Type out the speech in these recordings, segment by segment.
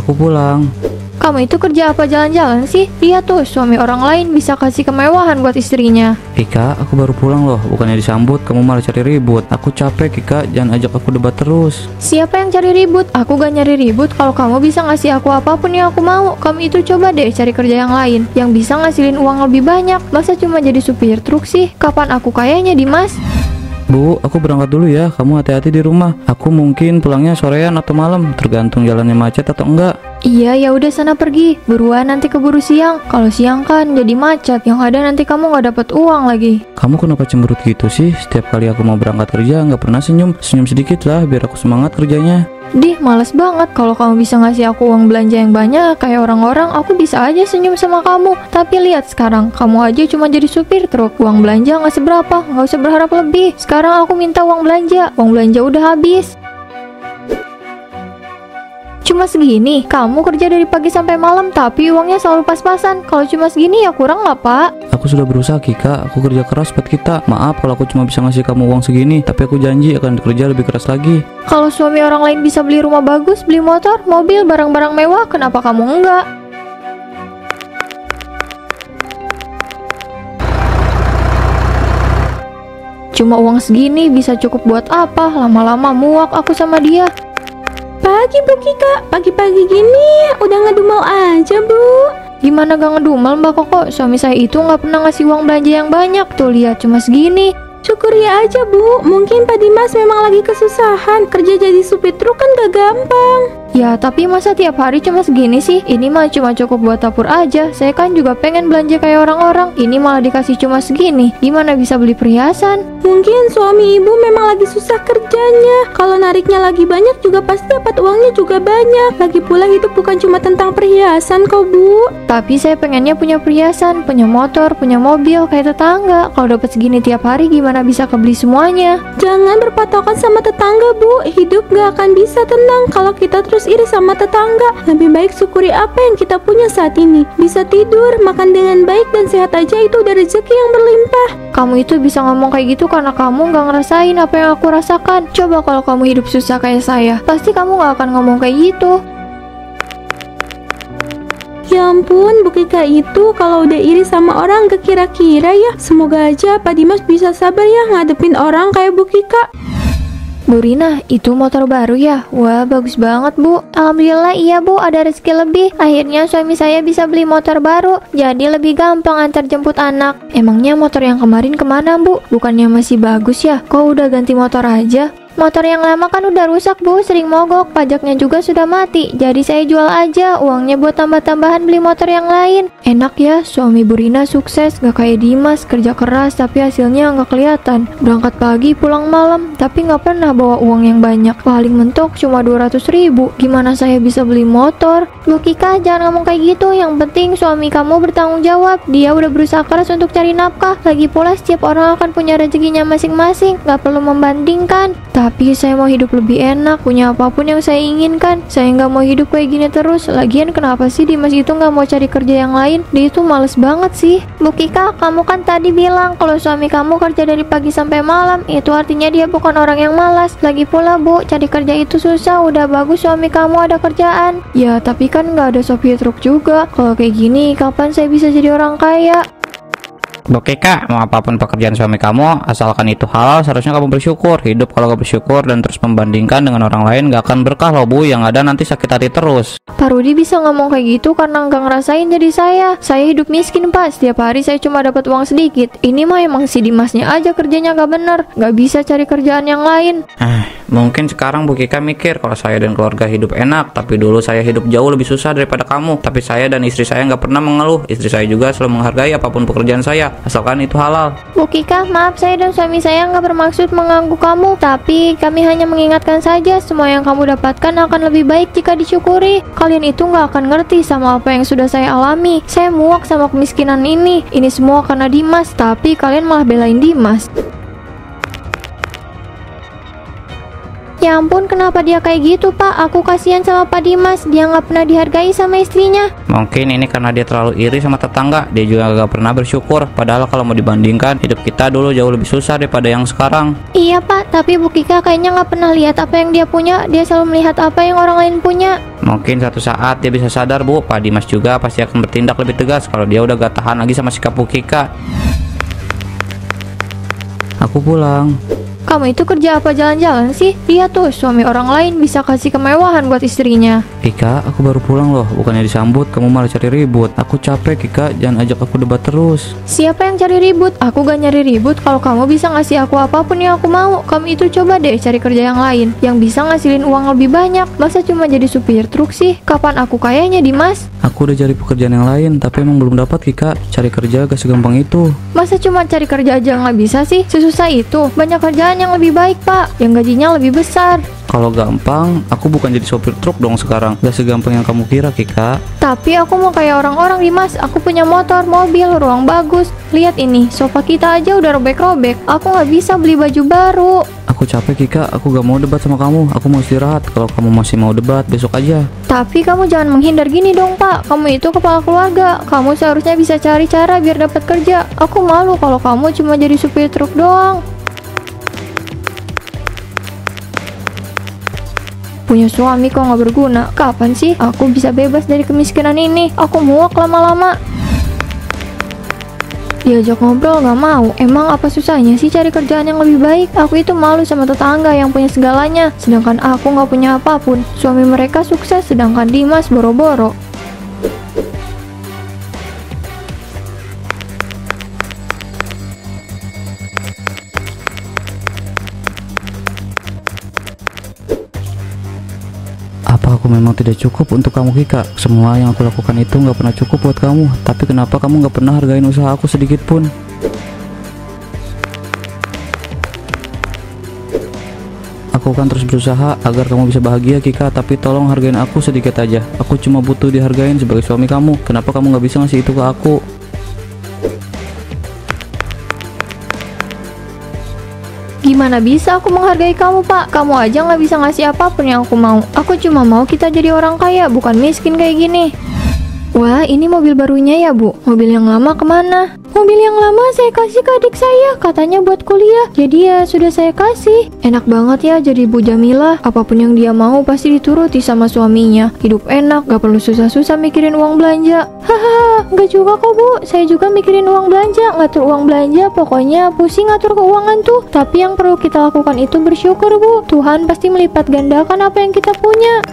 aku pulang. Kamu itu kerja apa jalan-jalan sih? Lihat tuh, suami orang lain bisa kasih kemewahan buat istrinya. Kika, aku baru pulang loh. Bukannya disambut, kamu malah cari ribut. Aku capek, Kika. Jangan ajak aku debat terus. Siapa yang cari ribut? Aku gak nyari ribut. Kalau kamu bisa ngasih aku apapun yang aku mau, kamu itu coba deh cari kerja yang lain yang bisa ngasilin uang lebih banyak. Masa cuma jadi supir truk sih? Kapan aku kayaknya, Dimas? Bu, aku berangkat dulu ya. Kamu hati-hati di rumah. Aku mungkin pulangnya sorean atau malam, tergantung jalannya macet atau enggak. Iya, ya udah sana pergi. Buruan, nanti keburu siang. Kalau siang kan jadi macet. Yang ada nanti kamu nggak dapat uang lagi. Kamu kenapa cemberut gitu sih? Setiap kali aku mau berangkat kerja nggak pernah senyum. Senyum sedikit lah biar aku semangat kerjanya. Dih, males banget. Kalau kamu bisa ngasih aku uang belanja yang banyak kayak orang-orang, aku bisa aja senyum sama kamu. Tapi lihat sekarang, kamu aja cuma jadi supir truk. Uang belanja nggak seberapa, nggak usah berharap lebih. Sekarang aku minta uang belanja. Uang belanja udah habis. Cuma segini, kamu kerja dari pagi sampai malam tapi uangnya selalu pas-pasan. Kalau cuma segini ya kurang lah, Pak. Aku sudah berusaha, Kika. Aku kerja keras buat kita. Maaf kalau aku cuma bisa ngasih kamu uang segini, tapi aku janji akan kerja lebih keras lagi. Kalau suami orang lain bisa beli rumah bagus, beli motor, mobil, barang-barang mewah, kenapa kamu enggak? Cuma uang segini bisa cukup buat apa? Lama-lama muak aku sama dia. Pagi Bu Kika, pagi-pagi gini udah ngedumel aja Bu. Gimana gak ngedumel Mbak Koko? Suami saya itu nggak pernah ngasih uang belanja yang banyak. Tuh lihat cuma segini. Syukuri aja Bu, mungkin Pak Dimas memang lagi kesusahan. Kerja jadi supir truk kan gak gampang. Ya tapi masa tiap hari cuma segini sih? Ini mah cuma cukup buat dapur aja. Saya kan juga pengen belanja kayak orang-orang. Ini malah dikasih cuma segini. Gimana bisa beli perhiasan? Mungkin suami ibu memang lagi susah kerjanya. Kalau nariknya lagi banyak juga pasti dapat uangnya juga banyak. Lagi pula hidup bukan cuma tentang perhiasan kok Bu. Tapi saya pengennya punya perhiasan, punya motor, punya mobil kayak tetangga. Kalau dapat segini tiap hari gimana bisa kebeli semuanya? Jangan berpatokan sama tetangga Bu. Hidup gak akan bisa tenang kalau kita terus iri sama tetangga. Lebih baik syukuri apa yang kita punya saat ini. Bisa tidur, makan dengan baik dan sehat aja itu udah rezeki yang berlimpah. Kamu itu bisa ngomong kayak gitu karena kamu gak ngerasain apa yang aku rasakan. Coba kalau kamu hidup susah kayak saya, pasti kamu gak akan ngomong kayak gitu. Ya ampun, Bu Kika itu kalau udah iri sama orang gak kira-kira ya. Semoga aja Pak Dimas bisa sabar ya ngadepin orang kayak Bu Kika. Bu Rina, itu motor baru ya? Wah, bagus banget Bu. Alhamdulillah iya Bu, ada rezeki lebih. Akhirnya suami saya bisa beli motor baru. Jadi lebih gampang antar jemput anak. Emangnya motor yang kemarin kemana Bu? Bukannya masih bagus ya? Kok udah ganti motor aja? Motor yang lama kan udah rusak Bu, sering mogok, pajaknya juga sudah mati. Jadi saya jual aja, uangnya buat tambah-tambahan beli motor yang lain. Enak ya, suami Bu Rina sukses, gak kayak Dimas, kerja keras tapi hasilnya gak kelihatan. Berangkat pagi, pulang malam, tapi gak pernah bawa uang yang banyak. Paling mentok cuma 200.000. Gimana saya bisa beli motor? Bu Kika, jangan ngomong kayak gitu. Yang penting suami kamu bertanggung jawab. Dia udah berusaha keras untuk cari nafkah. Lagi pula setiap orang akan punya rezekinya masing-masing, gak perlu membandingkan. Tapi saya mau hidup lebih enak, punya apapun yang saya inginkan. Saya nggak mau hidup kayak gini terus. Lagian kenapa sih Dimas itu nggak mau cari kerja yang lain? Dia itu males banget sih. Bu Kika, kamu kan tadi bilang kalau suami kamu kerja dari pagi sampai malam. Itu artinya dia bukan orang yang malas. Lagi pula Bu, cari kerja itu susah. Udah bagus suami kamu ada kerjaan. Ya tapi kan nggak ada sopir truk juga. Kalau kayak gini, kapan saya bisa jadi orang kaya? Bu Kika, mau apapun pekerjaan suami kamu, asalkan itu halal, seharusnya kamu bersyukur. Hidup kalau gak bersyukur dan terus membandingkan dengan orang lain gak akan berkah loh Bu. Yang ada nanti sakit hati terus. Pak Rudi bisa ngomong kayak gitu karena nggak ngerasain jadi saya. Saya hidup miskin Pak, setiap hari saya cuma dapat uang sedikit. Ini mah emang si Dimasnya aja kerjanya gak bener, gak bisa cari kerjaan yang lain. Mungkin sekarang Bu Kika mikir kalau saya dan keluarga hidup enak, tapi dulu saya hidup jauh lebih susah daripada kamu. Tapi saya dan istri saya nggak pernah mengeluh. Istri saya juga selalu menghargai apapun pekerjaan saya, asalkan itu halal. Bu Kika, maaf saya dan suami saya nggak bermaksud mengganggu kamu, tapi kami hanya mengingatkan saja semua yang kamu dapatkan akan lebih baik jika disyukuri. Kalian itu nggak akan ngerti sama apa yang sudah saya alami. Saya muak sama kemiskinan ini. Ini semua karena Dimas, tapi kalian malah belain Dimas. Ya ampun, kenapa dia kayak gitu, Pak? Aku kasihan sama Pak Dimas, dia nggak pernah dihargai sama istrinya. Mungkin ini karena dia terlalu iri sama tetangga. Dia juga gak pernah bersyukur. Padahal kalau mau dibandingkan, hidup kita dulu jauh lebih susah daripada yang sekarang. Iya, Pak, tapi Bu Kika kayaknya nggak pernah lihat apa yang dia punya. Dia selalu melihat apa yang orang lain punya. Mungkin suatu saat dia bisa sadar, Bu. Pak Dimas juga pasti akan bertindak lebih tegas kalau dia udah gak tahan lagi sama sikap Bu Kika. Aku pulang. Kamu itu kerja apa jalan-jalan sih? Lihat tuh, suami orang lain bisa kasih kemewahan buat istrinya. Kika, aku baru pulang loh. Bukannya disambut, kamu malah cari ribut. Aku capek, Kika. Jangan ajak aku debat terus. Siapa yang cari ribut? Aku gak nyari ribut kalau kamu bisa ngasih aku apapun yang aku mau. Kamu itu coba deh cari kerja yang lain yang bisa ngasilin uang lebih banyak. Masa cuma jadi supir truk sih? Kapan aku kayaknya, Dimas? Aku udah cari pekerjaan yang lain, tapi emang belum dapat, Kika. Cari kerja gak segampang itu. Masa cuma cari kerja aja nggak bisa sih? Sesusah itu. Banyak kerjaan yang lebih baik, Pak, yang gajinya lebih besar. Kalau gampang, aku bukan jadi sopir truk dong sekarang. Gak segampang yang kamu kira, Kika. Tapi aku mau kayak orang-orang, Dimas. Aku punya motor, mobil, ruang bagus. Lihat ini, sofa kita aja udah robek-robek. Aku nggak bisa beli baju baru. Aku capek, Kika. Aku gak mau debat sama kamu. Aku mau istirahat. Kalau kamu masih mau debat, besok aja. Tapi kamu jangan menghindar gini dong, Pak. Kamu itu kepala keluarga. Kamu seharusnya bisa cari cara biar dapat kerja. Aku malu kalau kamu cuma jadi supir truk doang. Punya suami kok nggak berguna. Kapan sih aku bisa bebas dari kemiskinan ini? Aku muak lama-lama. Diajak ngobrol nggak mau. Emang apa susahnya sih cari kerjaan yang lebih baik? Aku itu malu sama tetangga yang punya segalanya, sedangkan aku nggak punya apapun. Suami mereka sukses, sedangkan Dimas boro-boro. Apa aku memang tidak cukup untuk kamu, Kika? Semua yang aku lakukan itu nggak pernah cukup buat kamu. Tapi kenapa kamu nggak pernah hargain usaha aku sedikit pun? Aku akan terus berusaha agar kamu bisa bahagia, Kika. Tapi tolong hargain aku sedikit aja. Aku cuma butuh dihargain sebagai suami kamu. Kenapa kamu nggak bisa ngasih itu ke aku? Gimana bisa aku menghargai kamu, Pak? Kamu aja nggak bisa ngasih apapun yang aku mau. Aku cuma mau kita jadi orang kaya, bukan miskin kayak gini. Wah, ini mobil barunya ya, Bu? Mobil yang lama kemana? Mobil yang lama saya kasih ke adik saya, katanya buat kuliah. Jadi ya sudah saya kasih. Enak banget ya jadi Bu Jamila. Apapun yang dia mau pasti dituruti sama suaminya. Hidup enak, gak perlu susah-susah mikirin uang belanja. Hahaha, gak juga kok, Bu. Saya juga mikirin uang belanja, ngatur uang belanja. Pokoknya pusing ngatur keuangan tuh. Tapi yang perlu kita lakukan itu bersyukur, Bu. Tuhan pasti melipat gandakan apa yang kita punya.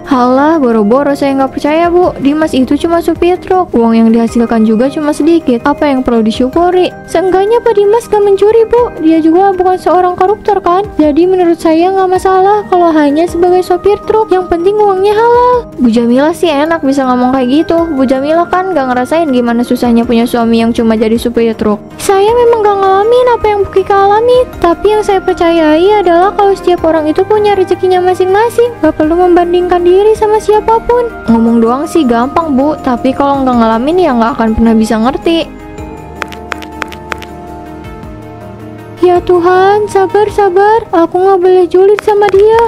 Halah, boro-boro saya nggak percaya, Bu. Dimas itu cuma supir truk. Uang yang dihasilkan juga cuma sedikit. Apa yang perlu disyukuri? Seenggaknya Pak Dimas gak mencuri, Bu. Dia juga bukan seorang koruptor kan? Jadi menurut saya nggak masalah kalau hanya sebagai sopir truk. Yang penting uangnya halal. Bu Jamila sih enak bisa ngomong kayak gitu. Bu Jamila kan gak ngerasain gimana susahnya punya suami yang cuma jadi supir truk. Saya memang gak ngalamin apa yang Bu Kika alami. Tapi yang saya percayai adalah kalau setiap orang itu punya rezekinya masing-masing. Gak perlu membandingkan diri sama siapapun. Ngomong doang sih gampang, Bu, tapi kalau nggak ngalamin ya nggak akan pernah bisa ngerti. Ya Tuhan, sabar. Aku nggak boleh julid sama dia.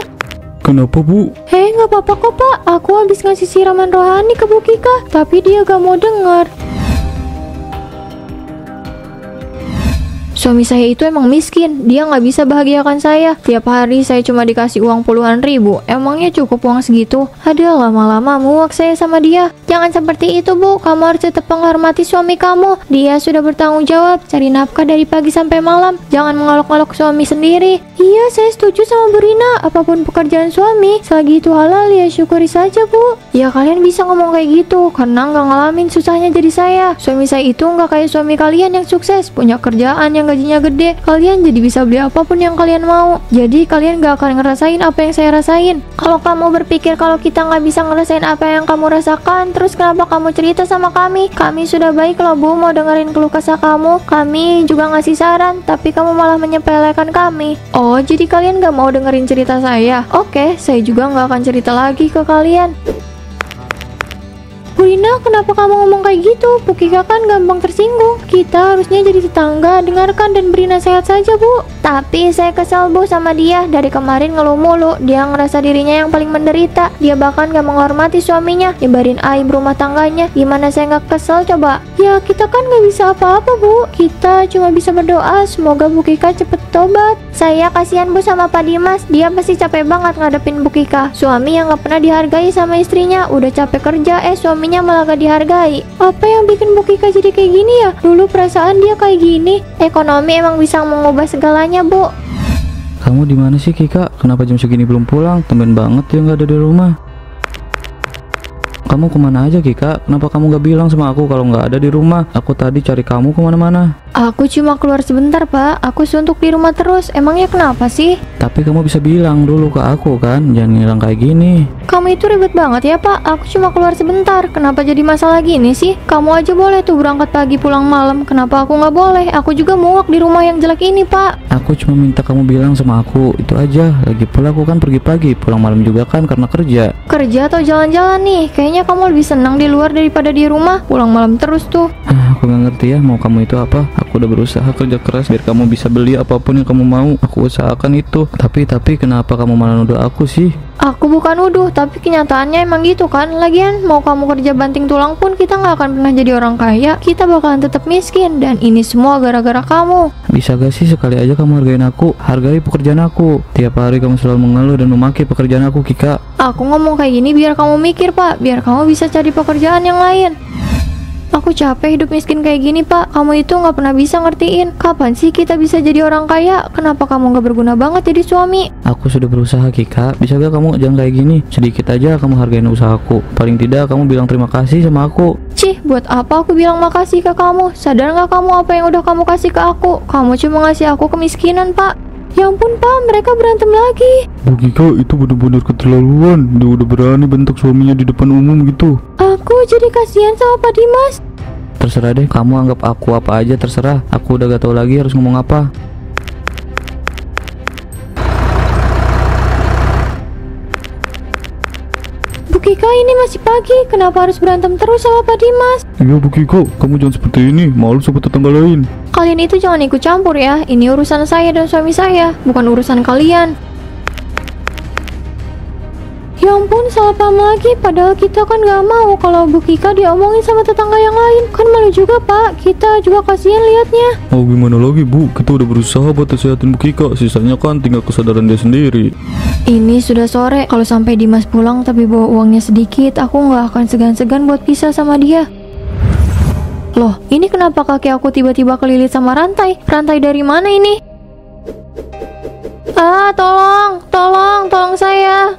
Kenapa, Bu? Hei, nggak apa-apa kok, Pak. Aku habis ngasih siraman rohani ke Bu Kika, tapi dia gak mau dengar. Suami saya itu emang miskin, dia nggak bisa bahagiakan saya. Tiap hari saya cuma dikasih uang puluhan ribu. Emangnya cukup uang segitu? Ada lama-lama muak saya sama dia. Jangan seperti itu, Bu. Kamu harus tetap menghormati suami kamu. Dia sudah bertanggung jawab, cari nafkah dari pagi sampai malam. Jangan mengolok-olok suami sendiri. Iya, saya setuju sama Bu Rina. Apapun pekerjaan suami, selagi itu halal ya syukuri saja, Bu. Ya kalian bisa ngomong kayak gitu, karena nggak ngalamin susahnya jadi saya. Suami saya itu nggak kayak suami kalian yang sukses, punya kerjaan yang gajinya gede. Kalian jadi bisa beli apapun yang kalian mau. Jadi kalian gak akan ngerasain apa yang saya rasain. Kalau kamu berpikir kalau kita nggak bisa ngerasain apa yang kamu rasakan, terus kenapa kamu cerita sama kami? Kami sudah baik loh, Bu, mau dengerin keluh kesah kamu. Kami juga ngasih saran, tapi kamu malah menyepelekan kami. Oh, jadi kalian gak mau dengerin cerita saya? Oke, saya juga gak akan cerita lagi ke kalian. Bu Rina, kenapa kamu ngomong kayak gitu? Bu Kika kan gampang tersinggung. Kita harusnya jadi tetangga, dengarkan dan beri nasihat saja, Bu. Tapi saya kesel Bu sama dia. Dari kemarin ngeluh mulu. Dia ngerasa dirinya yang paling menderita. Dia bahkan gak menghormati suaminya, nyebarin aib rumah tangganya. Gimana saya gak kesel coba? Ya kita kan gak bisa apa-apa Bu. Kita cuma bisa berdoa semoga Bu Kika cepet tobat. Saya kasihan Bu sama Pak Dimas. Dia pasti capek banget ngadepin Bu Kika. Suami yang gak pernah dihargai sama istrinya. Udah capek kerja, suaminya malah gak dihargai. Apa yang bikin Bu Kika jadi kayak gini ya? Dulu perasaan dia kayak gini. Ekonomi emang bisa mengubah segalanya Bu. Kamu di mana sih Kika? Kenapa jam segini belum pulang? Tumben banget ya nggak ada di rumah. Kamu kemana aja Kika? Kenapa kamu gak bilang sama aku kalau nggak ada di rumah? Aku tadi cari kamu kemana-mana. Aku cuma keluar sebentar Pak. Aku suntuk di rumah terus. Emangnya kenapa sih? Tapi kamu bisa bilang dulu ke aku kan, jangan ngilang kayak gini. Kamu itu ribet banget ya Pak. Aku cuma keluar sebentar. Kenapa jadi masalah gini sih? Kamu aja boleh tuh berangkat pagi pulang malam. Kenapa aku nggak boleh? Aku juga muak di rumah yang jelek ini Pak. Aku cuma minta kamu bilang sama aku, itu aja. Lagi pula aku kan pergi pagi, pulang malam juga kan karena kerja. Kerja atau jalan-jalan nih? Kayaknya kamu lebih senang di luar daripada di rumah. Pulang malam terus tuh. Aku nggak ngerti ya mau kamu itu apa. Aku udah berusaha kerja keras biar kamu bisa beli apapun yang kamu mau. Aku usahakan itu. Tapi kenapa kamu malah nuduh aku sih? Aku bukan nuduh, tapi kenyataannya emang gitu kan. Lagian mau kamu kerja banting tulang pun kita nggak akan pernah jadi orang kaya. Kita bakalan tetap miskin. Dan ini semua gara-gara kamu. Bisa gak sih sekali aja kamu hargain aku? Hargai pekerjaan aku. Tiap hari kamu selalu mengeluh dan memaki pekerjaan aku Kika. Aku ngomong kayak gini biar kamu mikir Pak. Biar kamu bisa cari pekerjaan yang lain. Aku capek hidup miskin kayak gini Pak. Kamu itu gak pernah bisa ngertiin. Kapan sih kita bisa jadi orang kaya? Kenapa kamu gak berguna banget jadi suami? Aku sudah berusaha Kika. Bisa gak kamu jangan kayak gini? Sedikit aja kamu hargain usahaku. Paling tidak kamu bilang terima kasih sama aku. Cih, buat apa aku bilang makasih ke kamu? Sadar gak kamu apa yang udah kamu kasih ke aku? Kamu cuma ngasih aku kemiskinan Pak. Ya ampun Pak, mereka berantem lagi. Bu Kika itu benar-benar keterlaluan. Dia udah berani bentak suaminya di depan umum gitu. Aku jadi kasihan sama Pak Dimas. Terserah deh, kamu anggap aku apa aja terserah. Aku udah gak tahu lagi harus ngomong apa. Bu Kika ini masih pagi. Kenapa harus berantem terus sama Pak Dimas? Iya Bu Kika, kamu jangan seperti ini. Malu sama tetangga lain. Kalian itu jangan ikut campur ya. Ini urusan saya dan suami saya, bukan urusan kalian. Ya ampun, salah paham lagi. Padahal kita kan gak mau kalau Bu Kika diomongin sama tetangga yang lain. Kan malu juga Pak. Kita juga kasihan liatnya. Mau gimana lagi Bu? Kita udah berusaha buat nasehatin Bu Kika. Sisanya kan tinggal kesadaran dia sendiri. Ini sudah sore. Kalau sampai Dimas pulang tapi bawa uangnya sedikit, aku gak akan segan-segan buat pisah sama dia. Loh, ini kenapa kaki aku tiba-tiba kelilit sama rantai? Rantai dari mana ini? Tolong saya.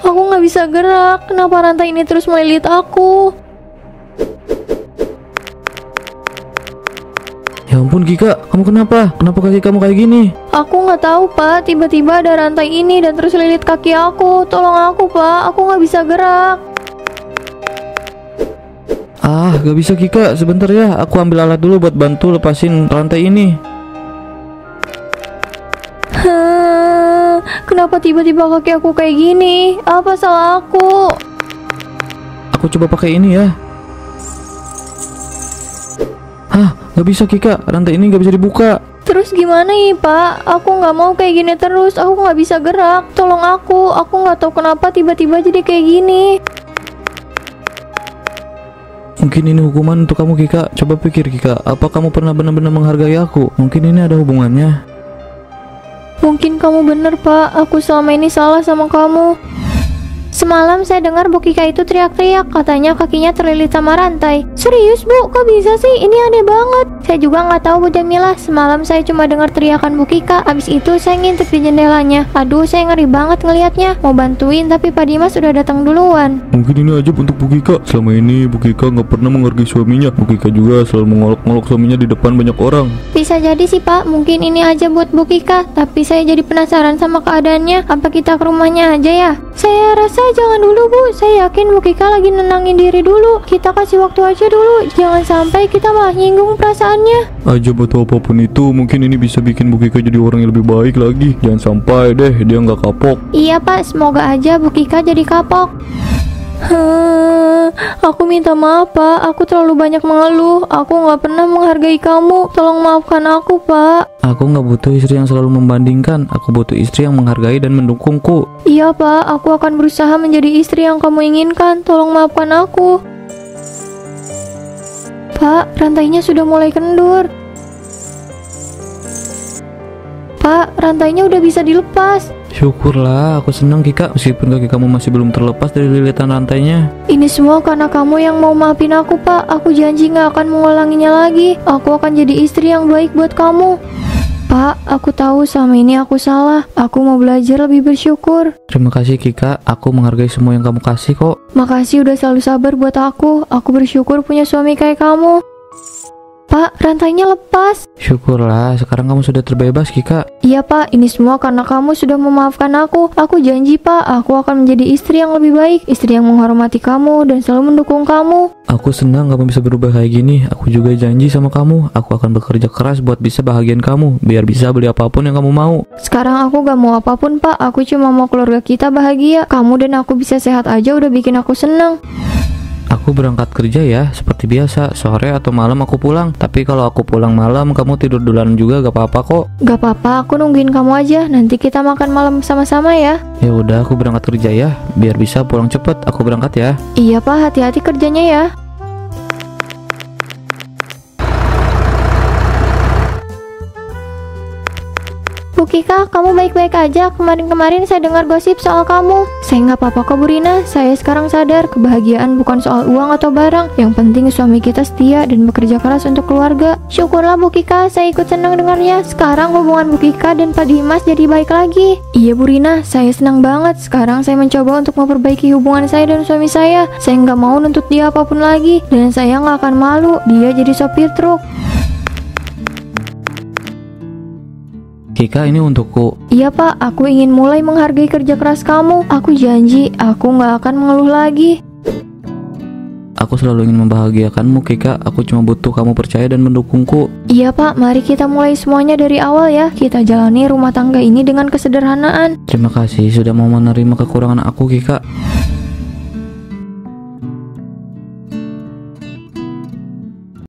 Aku nggak bisa gerak. Kenapa rantai ini terus melilit aku? Ya ampun Kika, kamu kenapa? Kenapa kaki kamu kayak gini? Aku nggak tahu Pak. Tiba-tiba ada rantai ini dan terus lilit kaki aku. Tolong aku Pak. Aku nggak bisa gerak. Gak bisa Kika, sebentar ya. Aku ambil alat dulu buat bantu lepasin rantai ini. Kenapa tiba-tiba kaki aku kayak gini? Apa salah aku? Aku coba pakai ini ya. Gak bisa Kika, rantai ini gak bisa dibuka. Terus gimana nih Pak? Aku nggak mau kayak gini terus. Aku nggak bisa gerak. Tolong aku. Aku nggak tahu kenapa tiba-tiba jadi kayak gini. Mungkin ini hukuman untuk kamu Kika. Coba pikir Kika, apa kamu pernah benar-benar menghargai aku? Mungkin ini ada hubungannya. Mungkin kamu bener Pak. Aku selama ini salah sama kamu. Semalam saya dengar Bu Kika itu teriak-teriak. Katanya kakinya terlilit sama rantai. Serius Bu? Kok bisa sih? Ini aneh banget. Saya juga nggak tahu Bu Jamila. Semalam saya cuma dengar teriakan Bu Kika. Abis itu saya ngintip di jendelanya. Aduh, saya ngeri banget ngelihatnya. Mau bantuin tapi Pak Dimas udah datang duluan. Mungkin ini aja untuk Bu Kika. Selama ini Bu Kika nggak pernah menghargai suaminya. Bu Kika juga selalu mengolok-olok suaminya di depan banyak orang. Bisa jadi sih Pak. Mungkin ini aja buat Bu Kika. Tapi saya jadi penasaran sama keadaannya. Apa kita ke rumahnya aja ya? Saya rasa jangan dulu Bu. Saya yakin Bu Kika lagi nenangin diri dulu. Kita kasih waktu aja dulu. Jangan sampai kita malah nyinggung perasaannya. Aja atau apapun itu, mungkin ini bisa bikin Bu Kika jadi orang yang lebih baik lagi. Jangan sampai deh dia nggak kapok. Iya Pak, semoga aja Bu Kika jadi kapok. Aku minta maaf, Pak. Aku terlalu banyak mengeluh. Aku nggak pernah menghargai kamu. Tolong maafkan aku, Pak. Aku nggak butuh istri yang selalu membandingkan. Aku butuh istri yang menghargai dan mendukungku. Iya, Pak. Aku akan berusaha menjadi istri yang kamu inginkan. Tolong maafkan aku. Pak, rantainya sudah mulai kendur. Pak, rantainya udah bisa dilepas. Syukurlah, aku senang Kika. Meskipun kaki kamu masih belum terlepas dari lilitan rantainya. Ini semua karena kamu yang mau maafin aku, Pak. Aku janji gak akan mengulanginya lagi. Aku akan jadi istri yang baik buat kamu. Pak, aku tahu selama ini aku salah. Aku mau belajar lebih bersyukur. Terima kasih Kika, aku menghargai semua yang kamu kasih kok. Makasih udah selalu sabar buat aku. Aku bersyukur punya suami kayak kamu. Pak, rantainya lepas. Syukurlah, sekarang kamu sudah terbebas Kika. Iya, Pak, ini semua karena kamu sudah memaafkan aku. Aku janji, Pak, aku akan menjadi istri yang lebih baik. Istri yang menghormati kamu dan selalu mendukung kamu. Aku senang kamu bisa berubah kayak gini. Aku juga janji sama kamu, aku akan bekerja keras buat bisa bahagiain kamu, biar bisa beli apapun yang kamu mau. Sekarang aku gak mau apapun, Pak. Aku cuma mau keluarga kita bahagia. Kamu dan aku bisa sehat aja udah bikin aku senang. Aku berangkat kerja ya, seperti biasa. Sore atau malam aku pulang. Tapi kalau aku pulang malam, kamu tidur duluan juga gak apa-apa kok. Gak apa-apa, aku nungguin kamu aja. Nanti kita makan malam sama-sama ya. Ya udah, aku berangkat kerja ya, biar bisa pulang cepet. Aku berangkat ya. Iya, Pak, hati-hati kerjanya ya. Bu Kika, kamu baik-baik aja. Kemarin-kemarin saya dengar gosip soal kamu. Saya nggak apa-apa kok, Bu Rina. Saya sekarang sadar kebahagiaan bukan soal uang atau barang. Yang penting suami kita setia dan bekerja keras untuk keluarga. Syukurlah Bu Kika, saya ikut senang dengarnya. Sekarang hubungan Bu Kika dan Pak Dimas jadi baik lagi. Iya Bu Rina, saya senang banget. Sekarang saya mencoba untuk memperbaiki hubungan saya dan suami saya. Saya nggak mau nuntut dia apapun lagi. Dan saya nggak akan malu dia jadi sopir truk. Kika, ini untukku. Iya Pak, aku ingin mulai menghargai kerja keras kamu. Aku janji, aku nggak akan mengeluh lagi. Aku selalu ingin membahagiakanmu Kika. Aku cuma butuh kamu percaya dan mendukungku. Iya Pak, mari kita mulai semuanya dari awal ya. Kita jalani rumah tangga ini dengan kesederhanaan. Terima kasih sudah mau menerima kekurangan aku Kika.